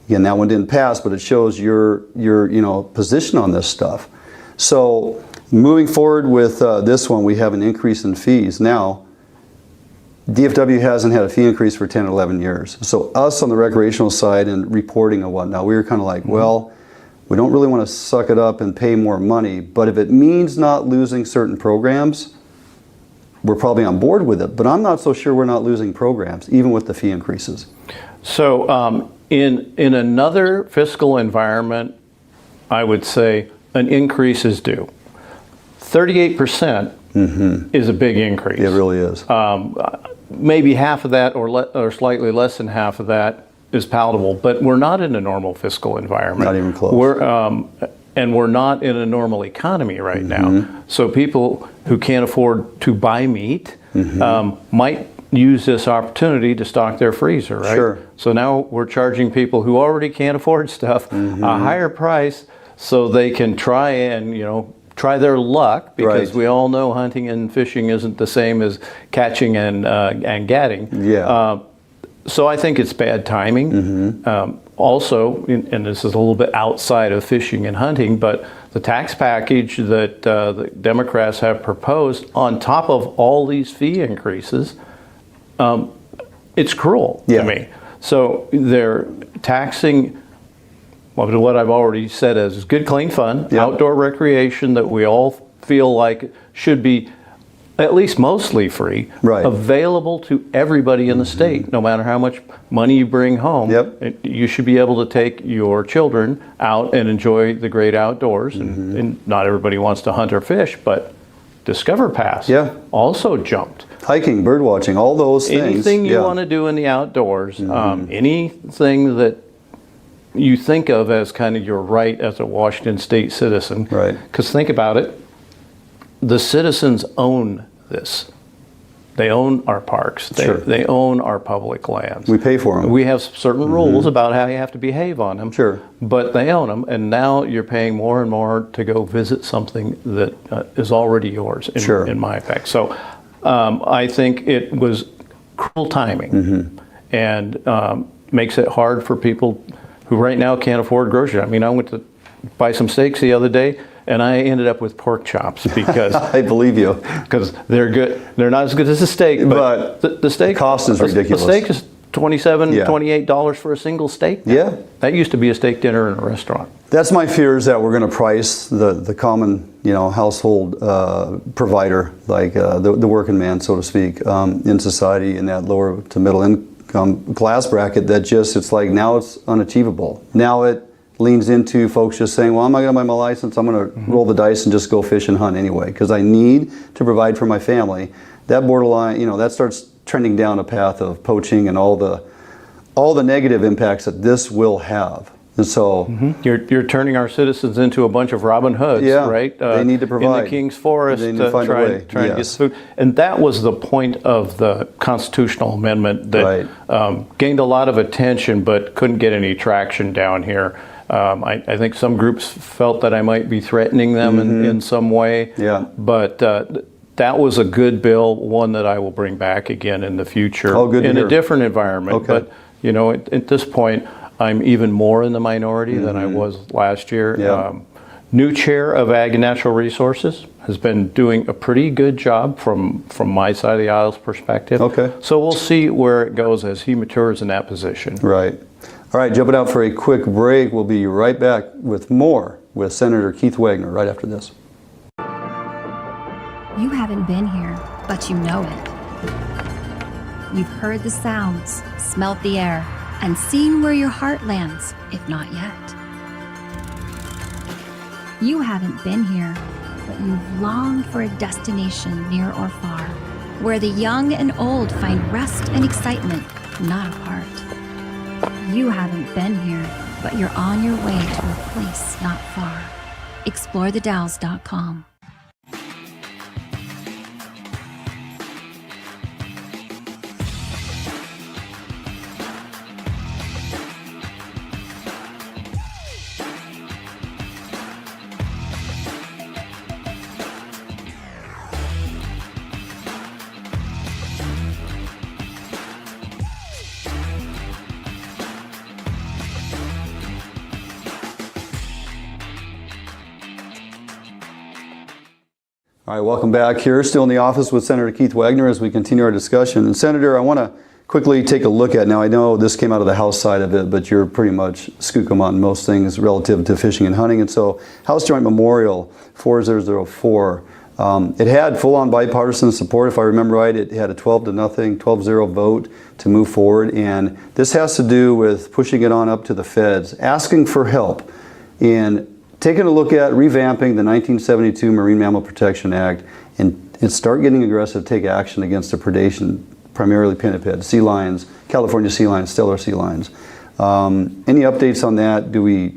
Again, that one didn't pass, but it shows your position on this stuff. So moving forward with this one, we have an increase in fees. Now, DFW hasn't had a fee increase for 10 or 11 years. So us on the recreational side and reporting and whatnot, we were kind of like, well, we don't really want to suck it up and pay more money, but if it means not losing certain programs, we're probably on board with it. But I'm not so sure we're not losing programs, even with the fee increases. So in another fiscal environment, I would say an increase is due. 38% is a big increase. It really is. Maybe half of that or slightly less than half of that is palatable, but we're not in a normal fiscal environment. Not even close. We're not in a normal economy right now. So people who can't afford to buy meat might use this opportunity to stock their freezer, right? Sure. So now we're charging people who already can't afford stuff a higher price so they can try their luck, because we all know hunting and fishing isn't the same as catching and gadding. Yeah. So I think it's bad timing. Also, and this is a little bit outside of fishing and hunting, but the tax package that the Democrats have proposed on top of all these fee increases, it's cruel to me. So they're taxing what I've already said is good, clean fun, outdoor recreation that we all feel like should be at least mostly free, available to everybody in the state, no matter how much money you bring home. You should be able to take your children out and enjoy the great outdoors. And not everybody wants to hunt or fish, but Discover Pass also jumped. Hiking, bird watching, all those things. Anything you want to do in the outdoors, anything that you think of as kind of your right as a Washington State citizen. Right. Because think about it, the citizens own this. They own our parks. They own our public lands. We pay for them. We have certain rules about how you have to behave on them. Sure. But they own them, and now you're paying more and more to go visit something that is already yours, in my effect. So I think it was cruel timing, and makes it hard for people who right now can't afford groceries. I mean, I went to buy some steaks the other day, and I ended up with pork chops because I believe you, because they're good. They're not as good as a steak, but the steak cost is ridiculous. The steak is $27, $28 for a single steak. Yeah, that used to be a steak dinner in a restaurant. That's my fear, is that we're going to price the common, household provider, like the working man, so to speak, in society, in that lower to middle income class bracket. That just, it's like, now it's unachievable. Now it leans into folks just saying, well, I'm not going to buy my license. I'm going to roll the dice and just go fish and hunt anyway, because I need to provide for my family. That borderline, that starts trending down a path of poaching and all the negative impacts that this will have. And so you're turning our citizens into a bunch of Robin Hoods, right? They need to provide in the King's Forest, they need to find a way. trying to get food. And that was the point of the constitutional amendment that gained a lot of attention, but couldn't get any traction down here. I think some groups felt that I might be threatening them in some way. Yeah. But that was a good bill, one that I will bring back again in the future in a different environment. Okay. But at this point, I'm even more in the minority than I was last year. Yeah. New chair of Ag and Natural Resources has been doing a pretty good job from my side of the aisle's perspective. Okay. So we'll see where it goes as he matures in that position. Right. All right, jumping out for a quick break. We'll be right back with more with Senator Keith Wagoner right after this. You haven't been here, but you know it. You've heard the sounds, smelt the air, and seen where your heart lands, if not yet. You haven't been here, but you've longed for a destination near or far, where the young and old find rest and excitement, not apart. You haven't been here, but you're on your way to a place not far. ExploreTheDalles.com. All right, welcome back here. Still in the office with Senator Keith Wagoner as we continue our discussion. And Senator, I want to quickly take a look at, now I know this came out of the House side of it, but you're pretty much skookum on most things relative to fishing and hunting. And so House Joint Memorial 4004, it had full-on bipartisan support. If I remember right, it had a 12-0, 12-0 vote to move forward. And this has to do with pushing it on up to the feds, asking for help in taking a look at revamping the 1972 Marine Mammal Protection Act and start getting aggressive, take action against the predation, primarily pinniped, sea lions, California sea lions, stellar sea lions. Any updates on that? Do we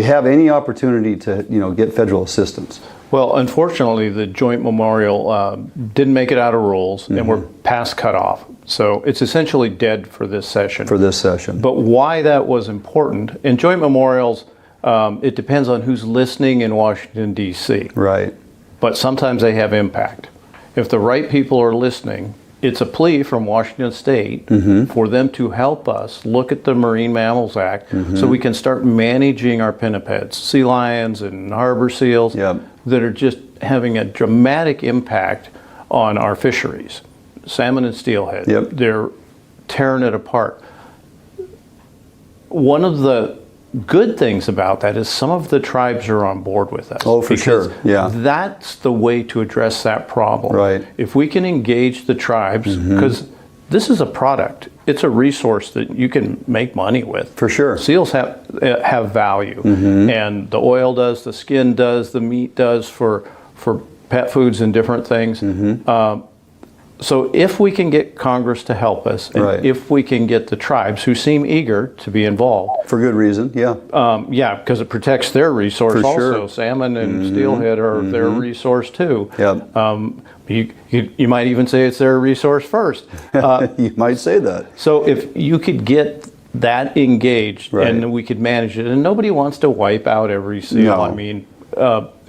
have any opportunity to get federal assistance? Well, unfortunately, the Joint Memorial didn't make it out of rules, and we're past cutoff. So it's essentially dead for this session. But why that was important, in Joint Memorials, it depends on who's listening in Washington, D.C. Right. But sometimes they have impact. If the right people are listening, it's a plea from Washington State for them to help us look at the Marine Mammals Act so we can start managing our pinnipeds, sea lions and harbor seals that are just having a dramatic impact on our fisheries. Salmon and steelhead, they're tearing it apart. One of the good things about that is some of the tribes are on board with us. Oh, for sure. Yeah. That's the way to address that problem. Right. If we can engage the tribes, because this is a product, it's a resource that you can make money with. For sure. Seals have value, and the oil does, the skin does, the meat does for pet foods and different things. So if we can get Congress to help us, and Right. if we can get the tribes who seem eager to be involved, For good reason, yeah. yeah, because it protects their resource For also. sure. Salmon and steelhead are their resource too. Yep. You might even say it's their resource first. You might say that. So if you could get that engaged, Right. and we could manage it, and nobody wants to wipe out every seal. No. I mean,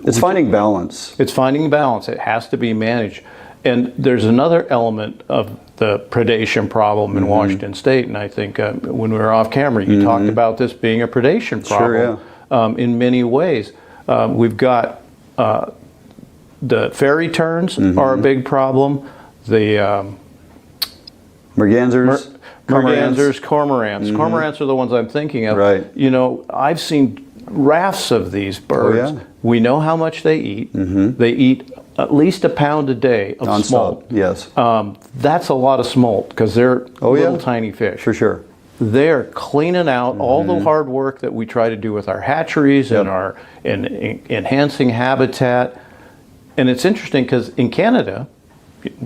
It's finding balance. it's finding balance. It has to be managed. And there's another element of the predation problem in Washington State, and I think when we were off camera, you talked about this being a predation problem in many ways. We've got the ferry terns are a big problem. The Mergansers, mergansers, cormorants. Cormorants are the ones I'm thinking of. Right. You know, I've seen rafts of these birds. yeah. We know how much they eat. They eat at least a pound a day of nonstop. smolt. Yes, That's a lot of smolt because they're little tiny fish. for sure. They're cleaning out all the hard work that we try to do with our hatcheries and our enhancing habitat. And it's interesting because in Canada,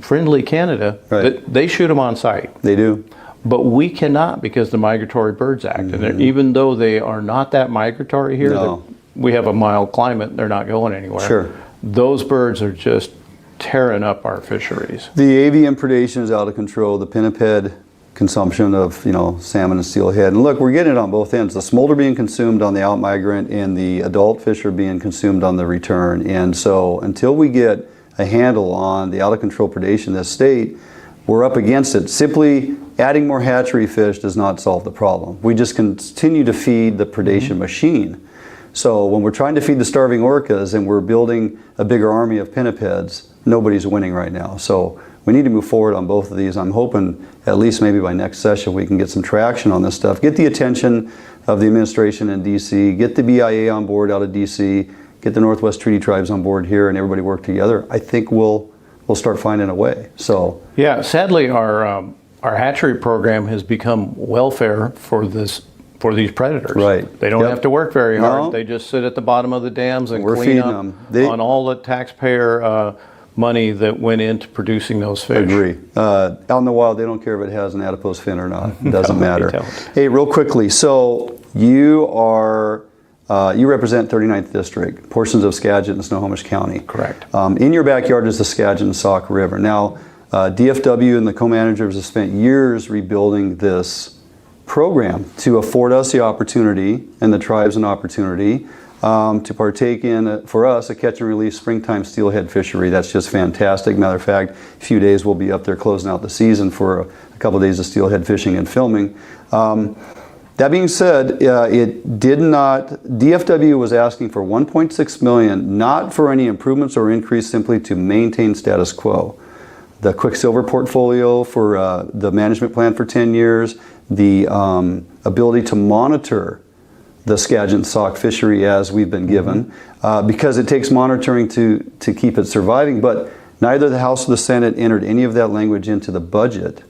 friendly Canada, Right. they shoot them on site. They do. But we cannot because the Migratory Birds Act. And even though they are not that migratory here, No. we have a mild climate, they're not going anywhere. Sure. Those birds are just tearing up our fisheries. The avian predation is out of control. The pinniped consumption of salmon and steelhead. And look, we're getting it on both ends. The smolt are being consumed on the outmigrant, and the adult fish are being consumed on the return. And so until we get a handle on the out of control predation in this state, we're up against it. Simply adding more hatchery fish does not solve the problem. We just continue to feed the predation machine. So when we're trying to feed the starving orcas and we're building a bigger army of pinnipeds, nobody's winning right now. So we need to move forward on both of these. I'm hoping at least maybe by next session we can get some traction on this stuff. Get the attention of the administration in DC, get the BIA on board out of DC, get the Northwest Treaty Tribes on board here, and everybody work together. I think we'll start finding a way. So yeah, sadly our hatchery program has become welfare for these predators. Right. They don't have to work very hard. No. They just sit at the bottom of the dams and We're clean feeding up them. on all the taxpayer money that went into producing those fish. Agree. Out in the wild, they don't care if it has an adipose fin or not. It doesn't No, matter. they don't. Hey, real quickly. So you represent 39th District, portions of Skagit and Snohomish County. Correct. In your backyard is the Skagit and Sauk River. Now, DFW and the co-managers have spent years rebuilding this program to afford us the opportunity and the tribes an opportunity to partake in, for us, a catch and release springtime steelhead fishery. That's just fantastic. Matter of fact, a few days we'll be up there closing out the season for a couple of days of steelhead fishing and filming. That being said, DFW was asking for $1.6 million, not for any improvements or increase, simply to maintain status quo. The Quicksilver portfolio for the management plan for 10 years, the ability to monitor the Skagit and Sauk fishery as we've been given, because it takes monitoring to keep it surviving, but neither the House or the Senate entered any of that language into the budget.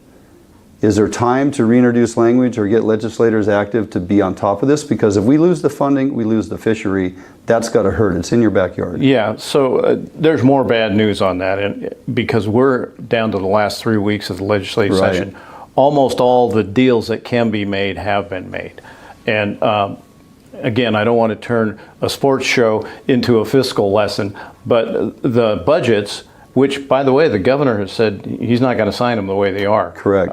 Is there time to reintroduce language or get legislators active to be on top of this? Because if we lose the funding, we lose the fishery. That's got to hurt. It's in your backyard. Yeah, so there's more bad news on that, and because we're down to the last 3 weeks of the legislative Right. session. Almost all the deals that can be made have been made. And again, I don't want to turn a sports show into a fiscal lesson, but the budgets, which, by the way, the governor has said he's not going to sign them the way they are. Correct.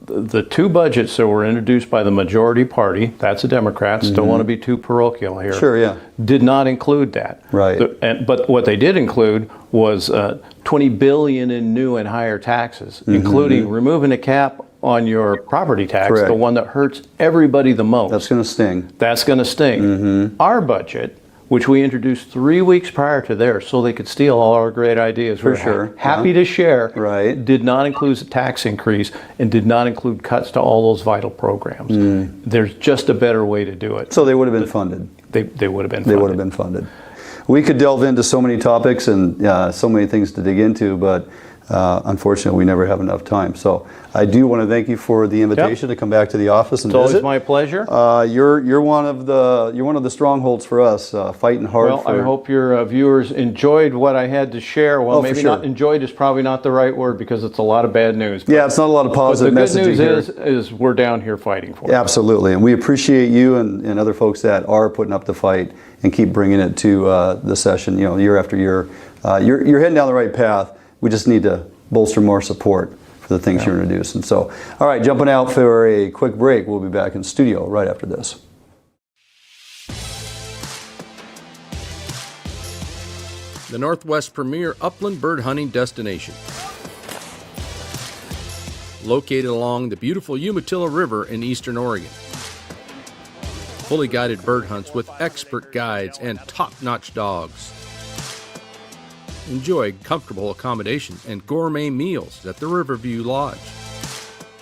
The two budgets that were introduced by the majority party, that's the Democrats, don't want to be too parochial here. Sure, yeah. Did not include that. Right. But what they did include was $20 billion in new and higher taxes, including removing a cap on your property tax, Correct. the one that hurts everybody the most. That's going to sting. That's going to sting. Our budget, which we introduced 3 weeks prior to theirs, so they could steal all our great ideas. For We're sure, happy yeah. to share. Right. Did not include a tax increase and did not include cuts to all those vital programs. There's just a better way to do it. So they would have been funded. They would have been They funded. would have been funded. We could delve into so many topics and so many things to dig into, but unfortunately, we never have enough time. So I do want to thank you for the invitation to come back to the office and It's always visit. my pleasure. You're one of the strongholds for us, fighting hard. Well, I hope your viewers enjoyed what I had to share. Well, maybe not enjoyed is probably not the right word because it's a lot of bad news. Yeah, it's not a lot of positive messaging here. The good news is we're down here fighting for it. Absolutely, and we appreciate you and other folks that are putting up the fight and keep bringing it to the session. Year after year, you're heading down the right path. We just need to bolster more support for the things you're introducing. So, all right, jumping out for a quick break. We'll be back in studio right after this. The Northwest premier upland bird hunting destination. Located along the beautiful Umatilla River in eastern Oregon. Fully guided bird hunts with expert guides and top-notch dogs. Enjoy comfortable accommodations and gourmet meals at the Riverview Lodge.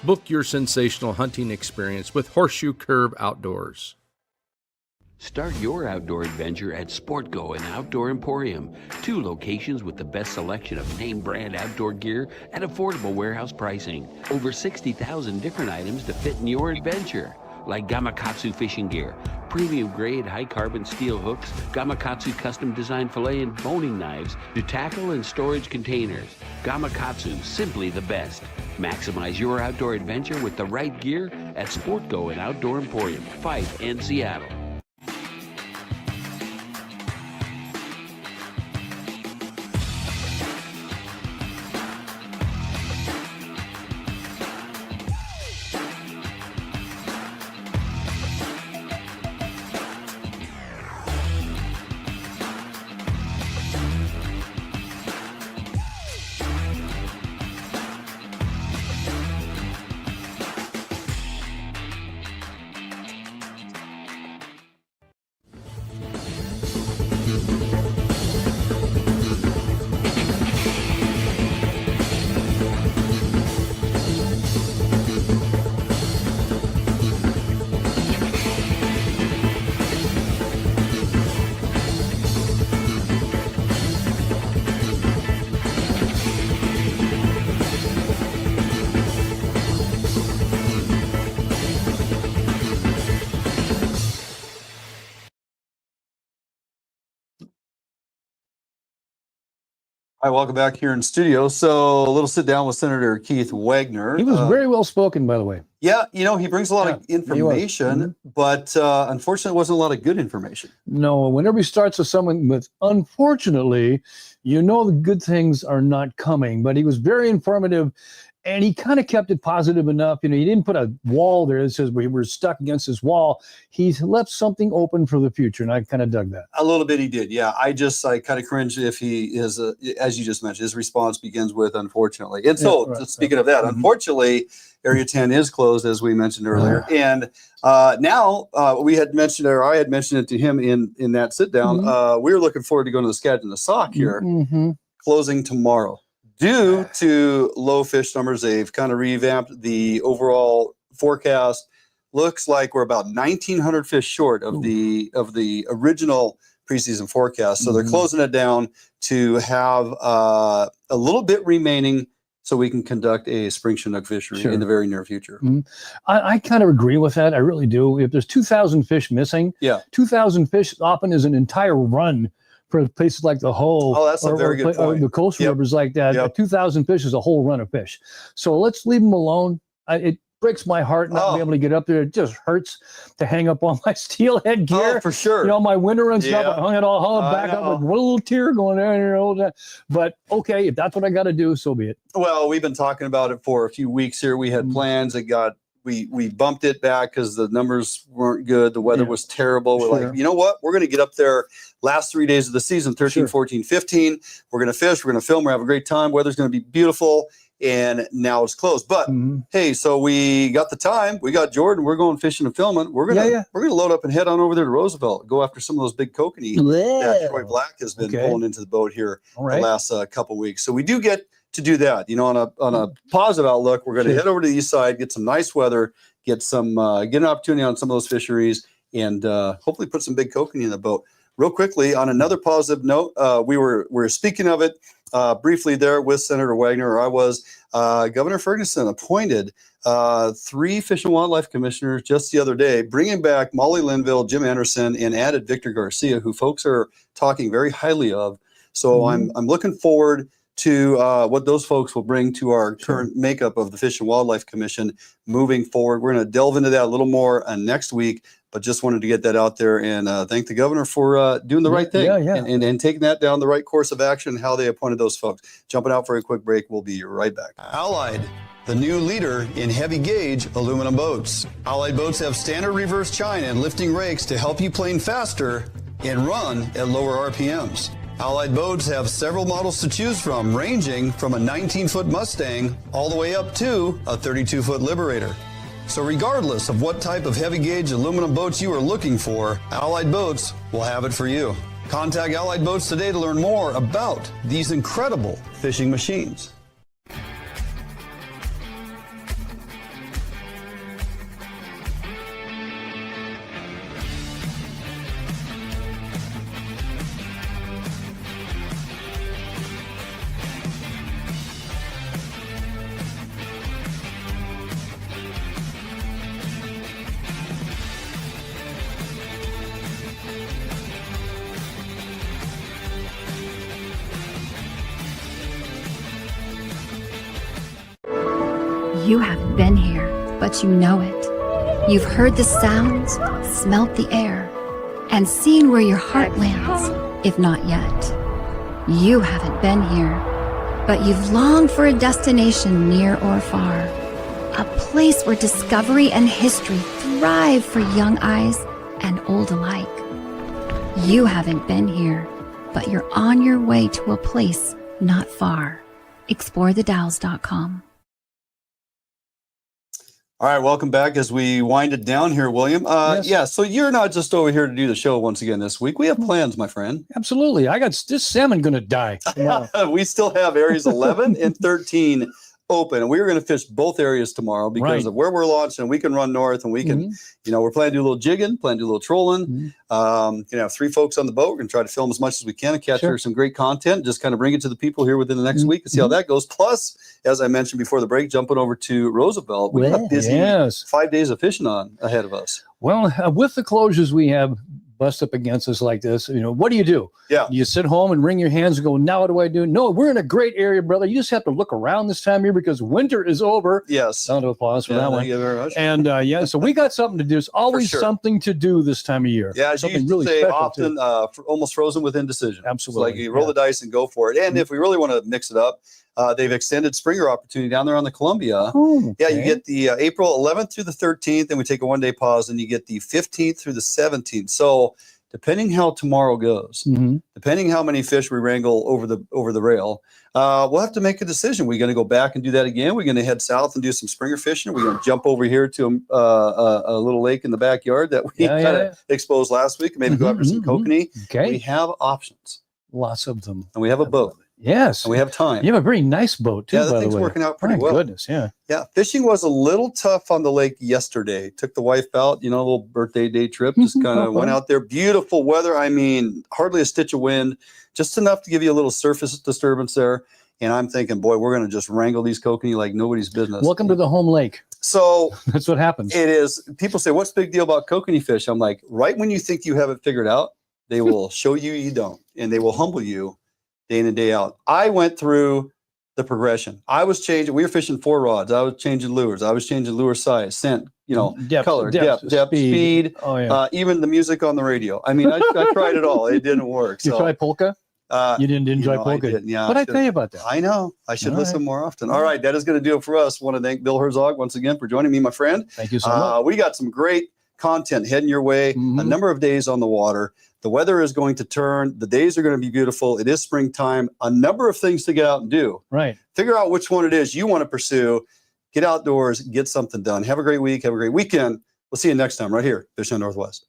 Book your sensational hunting experience with Horseshoe Curve Outdoors. Start your outdoor adventure at SportGo and Outdoor Emporium, 2 locations with the best selection of name brand outdoor gear at affordable warehouse pricing. Over 60,000 different items to fit in your adventure, like Gamakatsu fishing gear, premium grade high carbon steel hooks, Gamakatsu custom designed fillet and boning knives to tackle and storage containers. Gamakatsu, simply the best. Maximize your outdoor adventure with the right gear at SportGo and Outdoor Emporium, Fife and Seattle. Hi, welcome back here in studio. So a little sit down with Senator Keith Wagoner. He was very well spoken, by the way. Yeah, he brings a lot of information, but unfortunately, it wasn't a lot of good information. No, whenever he starts with someone with, unfortunately, the good things are not coming. But he was very informative, and he kind of kept it positive enough. He didn't put a wall there that says we were stuck against this wall. He's left something open for the future, and I kind of dug that. A little bit he did, yeah. I kind of cringe if he is, as you just mentioned, his response begins with "unfortunately." And so, speaking of that, unfortunately, Area 10 is closed, as we mentioned earlier. And now we had mentioned, or I had mentioned it to him in that sit down. We were looking forward to going to the Skagit and the Sauk here, closing tomorrow. Due to low fish numbers, they've kind of revamped the overall forecast. Looks like we're about 1,900 fish short of the original preseason forecast. So they're closing it down to have a little bit remaining so we can conduct a spring Chinook fishery in the very near future. I kind of agree with that. I really do. If there's 2,000 fish missing, 2,000 fish often is an entire run. For places like the Hoe, that's a very good point. The coastal rivers like that, 2,000 fish is a whole run of fish. So let's leave them alone. It breaks my heart not to be able to get up there. It just hurts to hang up all my steelhead gear. Oh, for sure. My winter and stuff. I hung it all back up with one little tear going there all that. But okay, if that's what I got to do, so be it. Well, we've been talking about it for a few weeks here. We had plans that we bumped it back because the numbers weren't good. The weather was terrible. We're like, you know what? We're going to get up there last 3 days of the season, 13, 14, 15. We're going to fish. We're going to film. We're going to have a great time. Weather's going to be beautiful. And now it's closed. But hey, so we got the time. We got Jordan. We're going fishing and filming. We're gonna load up and head on over there to Roosevelt. Go after some of those big kokanee that Troy Black has been pulling into the boat here the last couple weeks. So we do get to do that. On a positive outlook, we're going to head over to the east side, get some nice weather, get an opportunity on some of those fisheries, and hopefully put some big kokanee in the boat. real quickly, on another positive note, we were speaking of it briefly there with Senator Wagner, or I was. Governor Ferguson appointed 3 Fish and Wildlife commissioners just the other day, bringing back Molly Linville, Jim Anderson, and added Victor Garcia, who folks are talking very highly of. So I'm looking forward to what those folks will bring to our current makeup of the Fish and Wildlife Commission moving forward. We're going to delve into that a little more next week, but just wanted to get that out there and thank the governor for doing the right thing and taking that down the right course of action, how they appointed those folks. Jumping out for a quick break. We'll be right back. Allied, the new leader in heavy gauge aluminum boats. Allied boats have standard reverse chine and lifting rakes to help you plane faster and run at lower RPMs. Allied boats have several models to choose from, ranging from a 19-foot Mustang all the way up to a 32-foot Liberator. So regardless of what type of heavy gauge aluminum boats you are looking for, Allied Boats will have it for you. Contact Allied Boats today to learn more about these incredible fishing machines. You haven't been here, but you know it. You've heard the sounds, smelt the air, and seen where your heart lands, if not yet. You haven't been here, but you've longed for a destination near or far. A place where discovery and history thrive for young eyes and old alike. You haven't been here, but you're on your way to a place not far. ExploreTheDalles.com. All right, welcome back as we wind it down here, William. Yeah, so you're not just over here to do the show once again this week. We have plans, my friend. Absolutely. I got this salmon going to die. We still have areas 11 and 13 open, and we're going to fish both areas tomorrow because of where we're launching. We can run north, and we can, you know, we're planning to do a little jigging, planning to do a little trolling. You know, 3 folks on the boat. We're going to try to film as much as we can and catch some great content. Just kind of bring it to the people here within the next week and see how that goes. Plus, as I mentioned before the break, jumping over to Roosevelt, we got a busy 5 days of fishing on ahead of us. Well, with the closures we have bust up against us like this, you know, what do? Yeah. You sit home and wring your hands and go, now what do I do? No, we're in a great area, brother. You just have to look around this time of year because winter is over. Yes. Round of applause for that one. Thank you very much. And so we got something to do. There's always something to do this time of year. Yeah, as something you say, often almost frozen with indecision. Absolutely. It's like you roll the dice and go for it. And if we really want to mix it up, they've extended Springer opportunity down there on the Columbia. Yeah, you get the April 11th through the 13th, and we take a one-day pause, and you get the 15th through the 17th. So depending how tomorrow goes, depending how many fish we wrangle over the rail, we'll have to make a decision. We're going to go back and do that again. We're going to head south and do some Springer fishing. We're going to jump over here to a little lake in the backyard that we kind of exposed last week, and maybe go after some kokanee. We have options. Lots of them. And we have a boat. Yes. And we have time. You have a very nice boat, too, yeah, by the way. thing's working out pretty well. Goodness, yeah. Yeah, fishing was a little tough on the lake yesterday. Took the wife out, you know, a little birthday day trip. Just kind of went out there. Beautiful weather. I mean, hardly a stitch of wind. Just enough to give you a little surface disturbance there. And I'm thinking, boy, we're going to just wrangle these kokanee like nobody's business. Welcome to the home lake. So that's what happens. It is. People say, what's the big deal about kokanee fish? I'm like, right when you think you have it figured out, they will show you don't. And they will humble you day in and day out. I went through the progression. I was changing. We were fishing 4 rods. I was changing lures. I was changing lure size, scent, you know, color, depth, speed. Oh, yeah. Even the music on the radio. I mean, I tried it all. It didn't work. You tried polka? You didn't try polka. I didn't, yeah, but I tell you about that. I know. I should listen more often. All right. That is going to do it for us. I want to thank Bill Herzog once again for joining me, my friend. Thank you so much. We got some great content heading your way. A number of days on the water. The weather is going to turn. The days are going to be beautiful. It is springtime. A number of things to get out and do. Right. Figure out which one it is you want to pursue. Get outdoors. Get something done. Have a great week. Have a great weekend. We'll see you next time right here, Fishing Northwest.